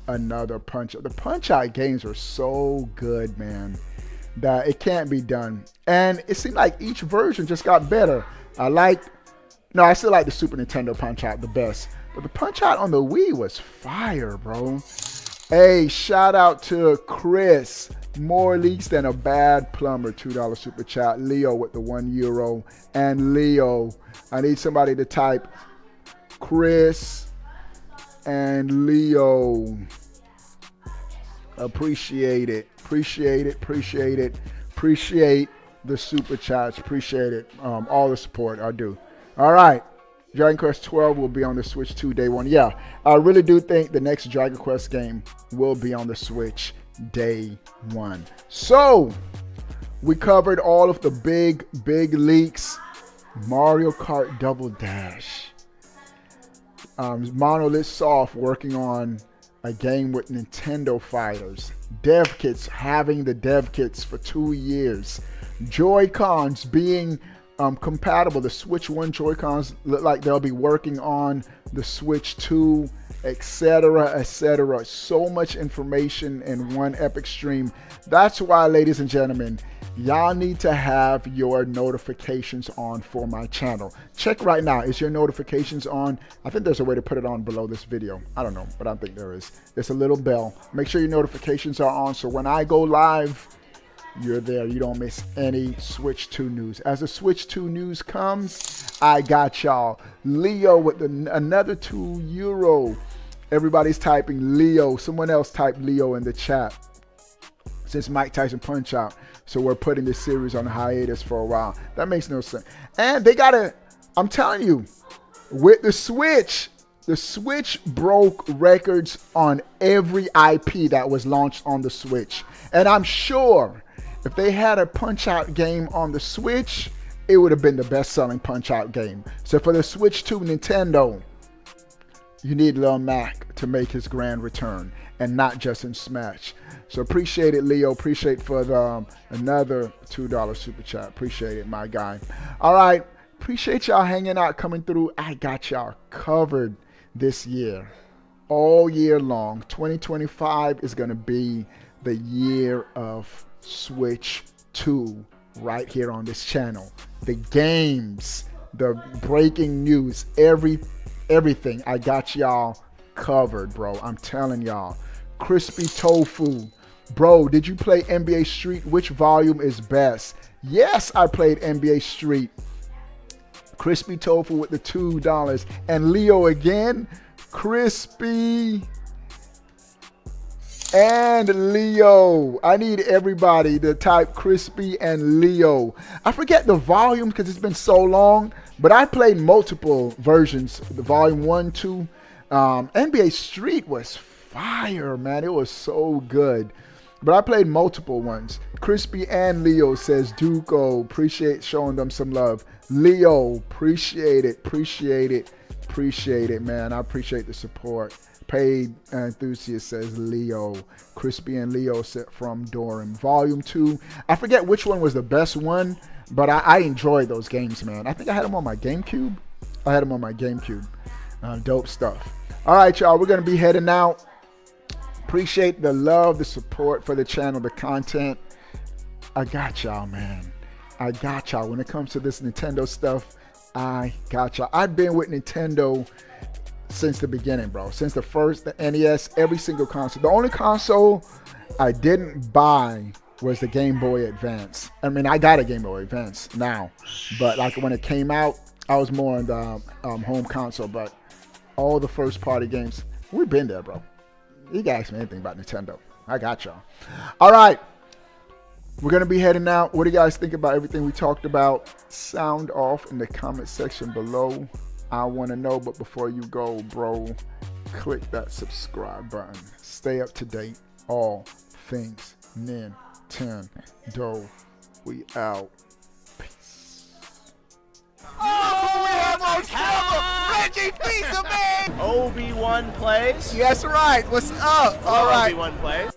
another Punch-Out. The Punch-Out games are so good, man, that it can't be done. And it seemed like each version just got better. I still like the Super Nintendo Punch-Out the best. But the Punch-Out on the Wii was fire, bro. Hey, shout out to Chris. More leaks than a bad plumber. $2 super chat. Leo with the €1. And Leo, I need somebody to type Chris and Leo. Appreciate it. Appreciate the super chats. Appreciate it. All the support. I do. All right. Dragon Quest 12 will be on the Switch 2 day one. Yeah, I really do think the next Dragon Quest game will be on the Switch day one. So we covered all of the big leaks. Mario Kart Double Dash. Monolith Soft working on a game with Nintendo fighters. Dev kits, having the dev kits for 2 years. Joy-Cons being compatible. The Switch 1 Joy-Cons look like they'll be working on the Switch 2, etc. So much information in one epic stream. That's why, ladies and gentlemen, y'all need to have your notifications on for my channel. Check right now. Is your notifications on? I think there's a way to put it on below this video. I don't know, but I think there is. There's a little bell. Make sure your notifications are on, so when I go live, you're there. You don't miss any Switch 2 news. As the Switch 2 news comes, I got y'all. Leo with another €2. Everybody's typing Leo. Someone else typed Leo in the chat. Since Mike Tyson Punch-Out. So we're putting this series on hiatus for a while. That makes no sense. And they gotta, I'm telling you, with the Switch broke records on every IP that was launched on the Switch. And I'm sure if they had a Punch-Out game on the Switch, it would have been the best-selling Punch-Out game. So for the Switch 2 Nintendo, you need Lil Mac to make his grand return, and not just in Smash. So appreciate it, Leo. Appreciate for the another $2 super chat. Appreciate it, my guy. All right. Appreciate y'all hanging out, coming through. I got y'all covered this year, all year long. 2025 is going to be the year of Switch 2 right here on this channel. The games, the breaking news, everything. I got y'all covered, bro. I'm telling y'all. Crispy Tofu. Bro, did you play NBA Street? Which volume is best? Yes, I played NBA Street. Crispy Tofu with the $2. And Leo again Crispy, and Leo. I need everybody to type Crispy and Leo. I forget the volume because it's been so long, but I played multiple versions. The volume 1, 2. NBA Street was fire, man. It was so good. But I played multiple ones. Crispy and Leo says Duco. Appreciate showing them some love. Leo, appreciate it. Appreciate it. Appreciate it, man. I appreciate the support. Paid Enthusiast says Leo. Crispy and Leo from Durham. Volume 2. I forget which one was the best one, but I enjoyed those games, man. I think I had them on my GameCube. Dope stuff. All right, y'all. We're going to be heading out. Appreciate the love, the support for the channel, the content. I got y'all, man. I got y'all. When it comes to this Nintendo stuff, I got y'all. I've been with Nintendo since the beginning, bro. Since the NES, every single console. The only console I didn't buy was the Game Boy Advance. I mean, I got a Game Boy Advance now, but like when it came out, I was more on the home console. But all the first party games, we've been there, bro. You can ask me anything about Nintendo. I got y'all. All right. We're going to be heading out. What do you guys think about everything we talked about? Sound off in the comment section below. I want to know. But before you go, bro, click that subscribe button. Stay up to date. All things Nintendo. We out. Peace. Oh, we have our camera! Reggie Fils-Aimé! Obi-Wan plays. That's right. What's up? All right. Obi-Wan plays.